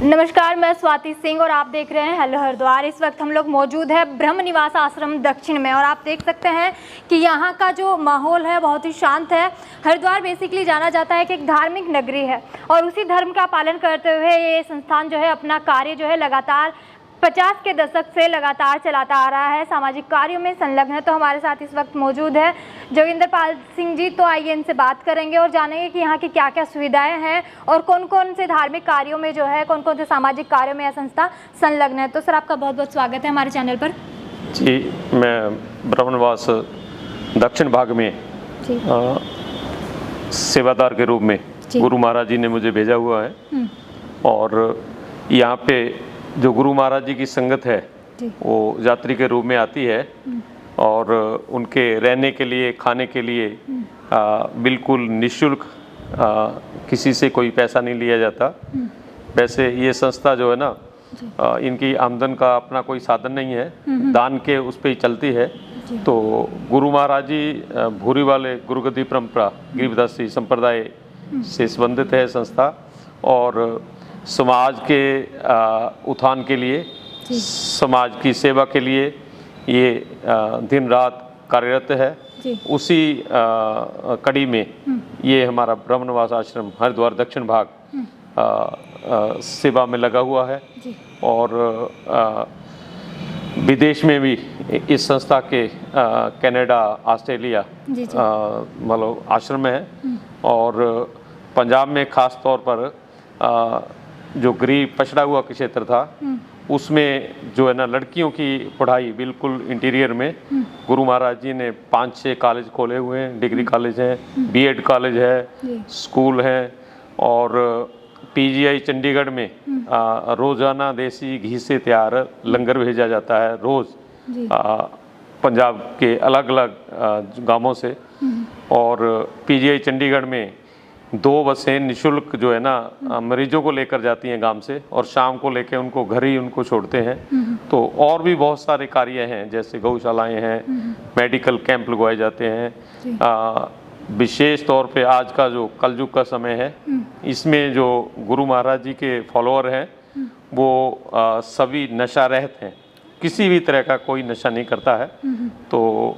नमस्कार, मैं स्वाति सिंह और आप देख रहे हैं हेलो हरिद्वार। इस वक्त हम लोग मौजूद है ब्रह्म निवास आश्रम दक्षिण में और आप देख सकते हैं कि यहाँ का जो माहौल है बहुत ही शांत है। हरिद्वार बेसिकली जाना जाता है कि एक धार्मिक नगरी है और उसी धर्म का पालन करते हुए ये संस्थान जो है अपना कार्य जो है लगातार 50 के दशक से लगातार चलाता आ रहा है, सामाजिक कार्यों में संलग्न है। तो हमारे साथ इस वक्त मौजूद है जोगिंदर पाल सिंह जी। तो आइए इनसे बात करेंगे और जानेंगे कि यहाँ की क्या क्या सुविधाएं हैं और कौन कौन से धार्मिक कार्यों में जो है, कौन कौन से सामाजिक कार्यों में यह संस्था संलग्न है। तो सर, आपका बहुत बहुत स्वागत है हमारे चैनल पर। जी, मैं ब्रह्म निवास दक्षिण भाग में सेवादार के रूप में गुरु महाराज जी ने मुझे भेजा हुआ है और यहाँ पे जो गुरु महाराज जी की संगत है वो यात्री के रूप में आती है और उनके रहने के लिए, खाने के लिए बिल्कुल निःशुल्क, किसी से कोई पैसा नहीं लिया जाता। वैसे ये संस्था जो है ना, इनकी आमदन का अपना कोई साधन नहीं है, दान के उस पर ही चलती है। तो गुरु महाराज जी भूरी वाले गुरुगद्दी परंपरा गिरिदासी संप्रदाय से संबंधित है संस्था और समाज के उत्थान के लिए, समाज की सेवा के लिए ये दिन रात कार्यरत है। उसी कड़ी में ये हमारा ब्रह्म निवास आश्रम हरिद्वार दक्षिण भाग सेवा में लगा हुआ है और विदेश में भी इस संस्था के कनाडा, ऑस्ट्रेलिया मतलब आश्रम है और पंजाब में खास तौर पर जो गरीब पछड़ा हुआ क्षेत्र था उसमें जो है ना, लड़कियों की पढ़ाई बिल्कुल इंटीरियर में गुरु महाराज जी ने 5-6 कॉलेज खोले हुए हैं। डिग्री कॉलेज हैं, बीएड कॉलेज है, स्कूल हैं और पीजीआई चंडीगढ़ में रोज़ाना देसी घी से तैयार लंगर भेजा जाता है रोज़ पंजाब के अलग अलग गांवों से। और पीजीआई चंडीगढ़ में 2 बसें निःशुल्क जो है ना मरीजों को लेकर जाती हैं गांव से और शाम को लेकर उनको घर ही उनको छोड़ते हैं। तो और भी बहुत सारे कार्य हैं, जैसे गौशालाएं हैं, मेडिकल कैंप लगवाए जाते हैं। विशेष तौर पे आज का जो कलयुग का समय है, इसमें जो गुरु महाराज जी के फॉलोअर हैं वो सभी नशा रहित हैं, किसी भी तरह का कोई नशा नहीं करता है। तो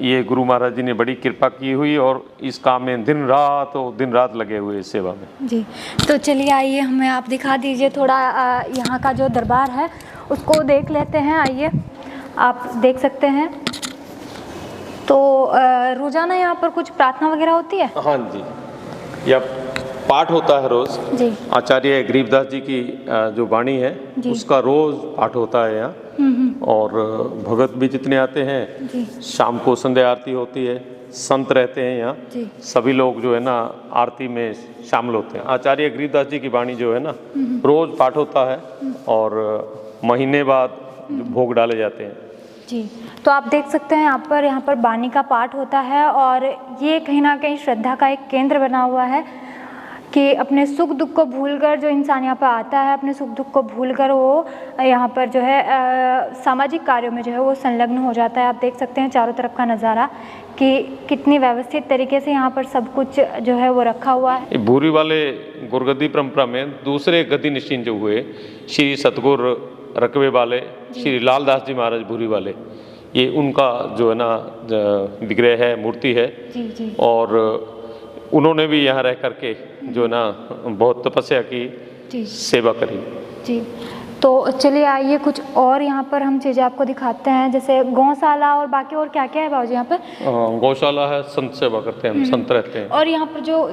ये गुरु महाराज जी ने बड़ी कृपा की हुई और इस काम में दिन रात लगे हुए इस सेवा में। जी, तो चलिए आइए हमें आप दिखा दीजिए थोड़ा यहाँ का जो दरबार है उसको देख लेते हैं। आइए, आप देख सकते हैं। तो रोजाना यहाँ पर कुछ प्रार्थना वगैरह होती है? हाँ जी, यह पाठ होता है रोज जी। आचार्य गरीबदास जी की जो वाणी है उसका रोज पाठ होता है यहाँ और भगत भी जितने आते हैं, शाम को संध्या आरती होती है, संत रहते हैं यहाँ, सभी लोग जो है ना आरती में शामिल होते हैं। आचार्य गरीबदास जी की वाणी जो है ना रोज पाठ होता है और महीने बाद भोग डाले जाते हैं। जी, तो आप देख सकते हैं यहाँ पर वाणी का पाठ होता है और ये कहीं ना कहीं श्रद्धा का एक केंद्र बना हुआ है कि अपने सुख दुख को भूलकर जो इंसान यहाँ पर आता है, अपने सुख दुख को भूलकर वो यहाँ पर जो है सामाजिक कार्यों में जो है वो संलग्न हो जाता है। आप देख सकते हैं चारों तरफ का नज़ारा कि कितनी व्यवस्थित तरीके से यहाँ पर सब कुछ जो है वो रखा हुआ है। भूरी वाले गुरुगद्दी परंपरा में दूसरे गद्दी निश्चिन जो हुए श्री सतगुर रकबे वाले श्री लालदास जी महाराज भूरी वाले, ये उनका जो है ना विग्रह है, मूर्ति है। जी। और उन्होंने भी यहाँ रह करके जो ना बहुत तपस्या की, सेवा करी। जी, तो चलिए आइए कुछ और यहाँ पर हम चीज़ें आपको दिखाते हैं, जैसे गौशाला और बाकी और क्या क्या है बाबूजी यहाँ पर? गौशाला है, संत सेवा करते हैं हम, संत रहते हैं। और यहाँ पर जो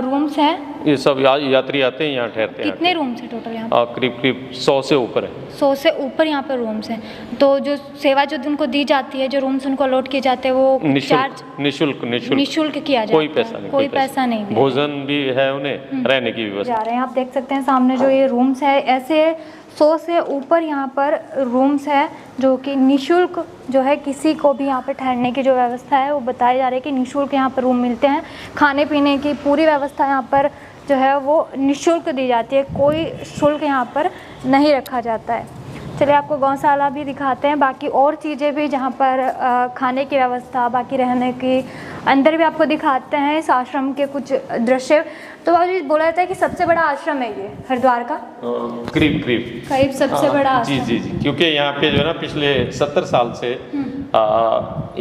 रूम्स हैं ये सब यात्री आते हैं यहाँ ठहरते हैं। कितने रूम्स हैं टोटल यहाँ पर? करीब 100 से ऊपर है। 100 से ऊपर यहाँ पर रूम्स हैं। तो जो सेवा जो उनको दी जाती है, जो रूम्स उनको अलॉट किए जाते हैं वो निःशुल्क किया जाता है? कोई पैसा नहीं, भोजन भी है, उन्हें रहने की व्यवस्था। आप देख सकते हैं सामने जो ये रूम्स है, ऐसे 100 से ऊपर यहाँ पर रूम्स है जो कि निःशुल्क जो है, किसी को भी यहाँ पर ठहरने की जो व्यवस्था है वो बताई जा रही है कि निःशुल्क यहाँ पर रूम मिलते हैं। खाने पीने की पूरी व्यवस्था यहाँ पर जो है वो निःशुल्क दी जाती है, कोई शुल्क यहाँ पर नहीं रखा जाता है। चलिए आपको गौशाला भी दिखाते हैं, बाकी और चीज़ें भी जहाँ पर खाने की व्यवस्था, बाकी रहने की, अंदर भी आपको दिखाते हैं इस आश्रम के कुछ दृश्य। तो अभी बोला जाता है कि सबसे बड़ा आश्रम है ये हरिद्वार का, करीब सबसे बड़ा आश्रम। जी, क्योंकि यहाँ पे जो है ना पिछले 70 साल से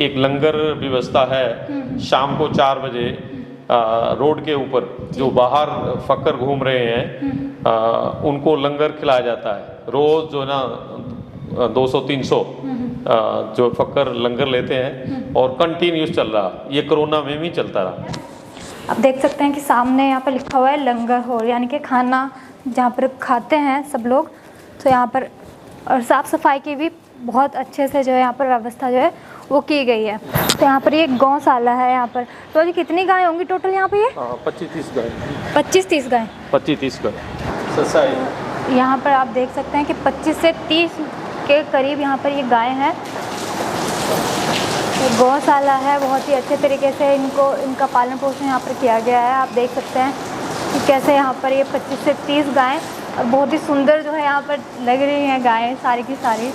एक लंगर व्यवस्था है। शाम को 4 बजे रोड के ऊपर जो बाहर फक्कर घूम रहे हैं उनको लंगर खिलाया जाता है। रोज जो है ना 200-300 जो फक्कर लंगर लेते हैं और कंटिन्यूस चल रहा, ये कोरोना में भी चलता रहा। आप देख सकते हैं कि सामने यहाँ पर लिखा हुआ है लंगर हॉल, यानी कि खाना जहाँ पर खाते हैं सब लोग। तो यहाँ पर और साफ़ सफाई की भी बहुत अच्छे से जो है यहाँ पर व्यवस्था जो है वो की गई है। तो यहाँ पर ये गौशाला है यहाँ पर। तो अभी कितनी गाय होंगी टोटल यहाँ पे? ये 25-30 गाय। 25-30 गाय। 25-30 गाय। यहाँ पर आप देख सकते हैं कि 25 से 30 के करीब यहाँ पर ये गाय हैं। गौशाला है, बहुत ही अच्छे तरीके से इनका पालन पोषण यहाँ पर किया गया है। आप देख सकते हैं कि कैसे यहाँ पर ये 25 से 30 गायें, और बहुत ही सुंदर जो है यहाँ पर लग रही हैं गायें सारी की सारी।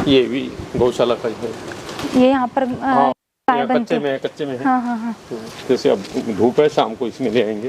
ये भी गौशाला का है। ये यहाँ पर गाय बनती है। कच्चे में है। हाँ। जैसे अब धूप है, शाम को इसमें ले आएंगे।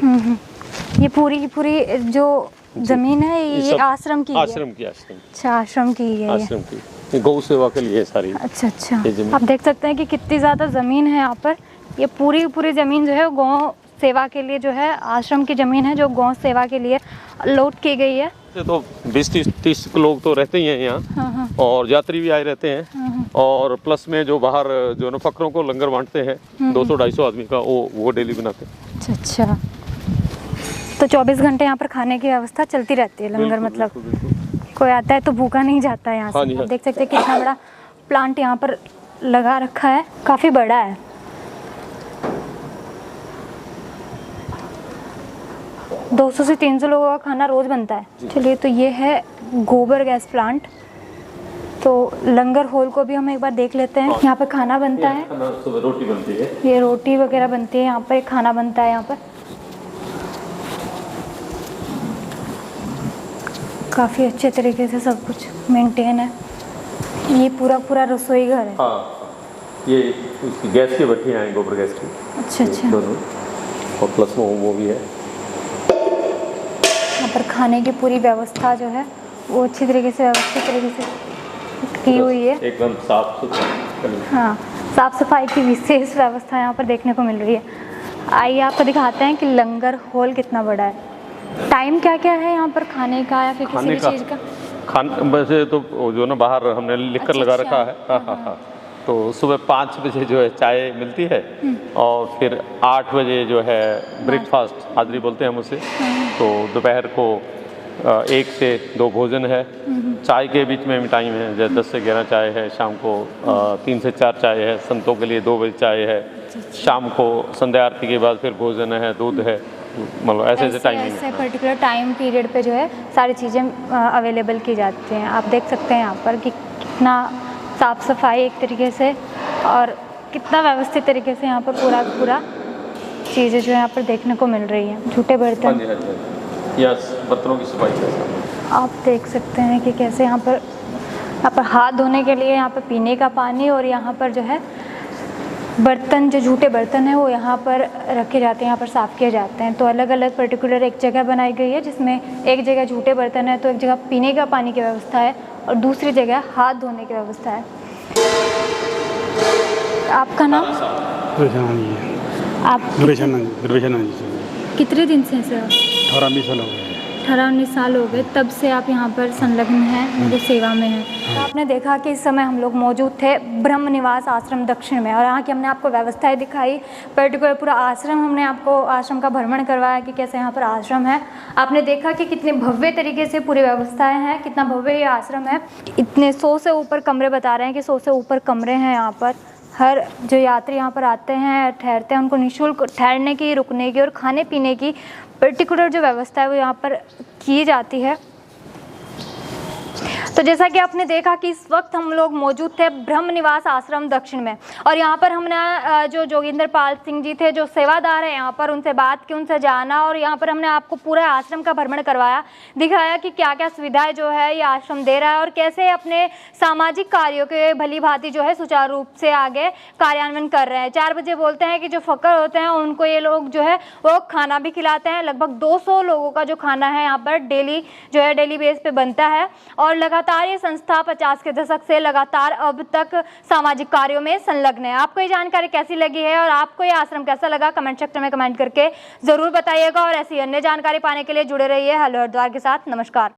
ये पूरी की पूरी जो जमीन है ये आश्रम की है। अच्छा, आश्रम की है। आश्रम की गौ सेवा के लिए सारी। अच्छा। आप देख सकते हैं कि कितनी ज़्यादा ज़मीन है यहाँ पर। ये पूरी ज़मीन जो है गौ सेवा के लिए जो है आश्रम की ज़मीन है, जो गौ सेवा के लिए अलॉट की गई है। तो 20-30 लोग तो रहते ही हैं यहाँ। और यात्री भी आए रहते हैं। और प्लस में जो बाहर जो न फकरों को लंगर बांटते हैं 200-250 आदमी का, वो डेली बनाते हैं। अच्छा। तो 24 घंटे यहाँ पर खाने की व्यवस्था चलती रहती है। लंगर मतलब कोई आता है तो भूखा नहीं जाता है यहाँ से। आप देख सकते हैं कितना बड़ा प्लांट यहाँ पर लगा रखा है, काफ़ी बड़ा है। है 200 से 300 लोगों का खाना रोज बनता है। चलिए, तो ये है गोबर गैस प्लांट। तो लंगर हॉल को भी हम एक बार देख लेते हैं। यहाँ पर खाना बनता है, रोटी बनती है, ये रोटी वगैरह बनती है। यहाँ पर एक खाना बनता है। यहाँ पर काफ़ी अच्छे तरीके से सब कुछ मेंटेन है। ये पूरा रसोई घर है। ये उसकी गैस की भट्टियाँ हैं, गोबर गैस की। अच्छा। दोनों, और प्लस वो भी है। यहाँ पर खाने की पूरी व्यवस्था जो है वो अच्छी तरीके से व्यवस्थित तरीके से की हुई है, एकदम साफ सुथरा। हाँ, साफ सफाई की विशेष व्यवस्था यहाँ पर देखने को मिल रही है। आइए आपको दिखाते हैं कि लंगर हॉल कितना बड़ा है। टाइम क्या क्या है यहाँ पर खाने का या फिर किसी भी चीज़ का? वैसे तो जो ना बाहर हमने लिखकर लगा रखा है। हाँ। तो सुबह 5 बजे जो है चाय मिलती है, और फिर 8 बजे जो है ब्रेकफास्ट, हाजरी बोलते हैं हम उसे। तो दोपहर को 1 से 2 भोजन है। चाय के बीच में भी टाइम है, जैसे 10 से 11 चाय है। शाम को 3 से 4 चाय है। संतों के लिए 2 बजे चाय है। शाम को संध्या आरती के बाद फिर भोजन है, दूध है। मतलब ऐसे टाइमिंग, ऐसे पर्टिकुलर टाइम पीरियड पे जो है सारी चीज़ें अवेलेबल की जाती हैं। आप देख सकते हैं यहाँ पर कि कितना साफ़ सफाई एक तरीके से और कितना व्यवस्थित तरीके से यहाँ पर पूरा चीज़ें जो है यहाँ पर देखने को मिल रही हैं। झूठे बर्तन, बर्तनों की सफाई आप देख सकते हैं कि कैसे यहाँ पर हाथ धोने के लिए, यहाँ पर पीने का पानी, और यहाँ पर जो है बर्तन, जो झूठे बर्तन है वो यहाँ पर रखे जाते हैं, यहाँ पर साफ़ किए जाते हैं। तो अलग अलग पर्टिकुलर एक जगह बनाई गई है, जिसमें एक जगह झूठे बर्तन है, तो एक जगह पीने का पानी की व्यवस्था है, और दूसरी जगह हाथ धोने की व्यवस्था है। आपका नाम? आप कितने दिन से सर? 18-20 साल हो गए। 18-19 साल हो गए, तब से आप यहाँ पर संलग्न हैं, मुझे सेवा में हैं। तो आपने देखा कि इस समय हम लोग मौजूद थे ब्रह्म निवास आश्रम दक्षिण में, और यहाँ की हमने आपको व्यवस्थाएं दिखाई। पर्टिकुलर पूरा आश्रम, हमने आपको आश्रम का भ्रमण करवाया कि कैसे यहाँ पर आश्रम है। आपने देखा कि कितने भव्य तरीके से पूरी व्यवस्थाएँ हैं, कितना भव्य ये आश्रम है। इतने 100 से ऊपर कमरे बता रहे हैं कि 100 से ऊपर कमरे हैं यहाँ पर। हर जो यात्री यहाँ पर आते हैं, ठहरते हैं, उनको निःशुल्क ठहरने की, रुकने की और खाने पीने की पर्टिकुलर जो व्यवस्था है वो यहाँ पर की जाती है। तो तो जैसा कि आपने देखा कि इस वक्त हम लोग मौजूद थे ब्रह्म निवास आश्रम दक्षिण में, और यहाँ पर हमने जो जोगिंदर पाल सिंह जी थे जो सेवादार है यहाँ पर, उनसे बात की, उनसे जाना, और यहाँ पर हमने आपको पूरा आश्रम का भ्रमण करवाया, दिखाया कि क्या क्या सुविधाएं जो है ये आश्रम दे रहा है और कैसे अपने सामाजिक कार्यों के भली भांति जो है सुचारू रूप से आगे कार्यान्वयन कर रहे हैं। 4 बजे बोलते हैं कि जो फकर होते हैं उनको ये लोग जो है वो खाना भी खिलाते हैं। लगभग 200 लोगों का जो खाना है यहाँ पर डेली जो है डेली बेस पे बनता है, और लगातार ये संस्था 50 के दशक से लगातार अब तक सामाजिक कार्यों में संलग्न है। आपको ये जानकारी कैसी लगी है और आपको ये आश्रम कैसा लगा, कमेंट सेक्शन में कमेंट करके जरूर बताइएगा, और ऐसी अन्य जानकारी पाने के लिए जुड़े रहिए हेलो हरिद्वार के साथ। नमस्कार।